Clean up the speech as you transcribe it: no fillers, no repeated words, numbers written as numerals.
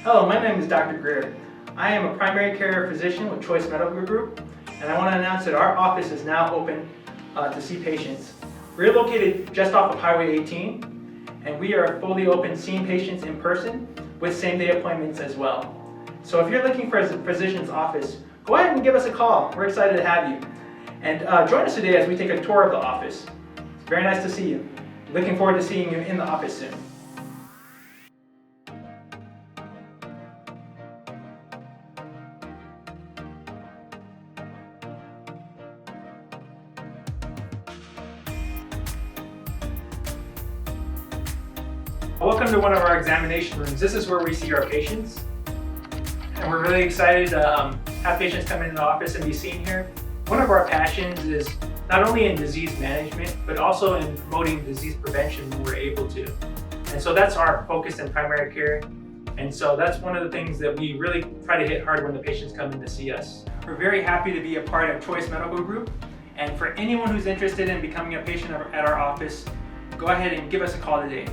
Hello, my name is Dr. Grier. I am a primary care physician with Choice Medical Group, and I want to announce that our office is now open to see patients. We're located just off of Highway 18, and we are fully open seeing patients in person with same-day appointments as well. So if you're looking for a physician's office, go ahead and give us a call. We're excited to have you. And join us today as we take a tour of the office. It's very nice to see you. Looking forward to seeing you in the office soon. Welcome to one of our examination rooms. This is where we see our patients. And we're really excited to have patients come into the office and be seen here. One of our passions is not only in disease management, but also in promoting disease prevention when we're able to. And so that's our focus in primary care. And so that's one of the things that we really try to hit hard when the patients come in to see us. We're very happy to be a part of Choice Medical Group. And for anyone who's interested in becoming a patient at our office, go ahead and give us a call today.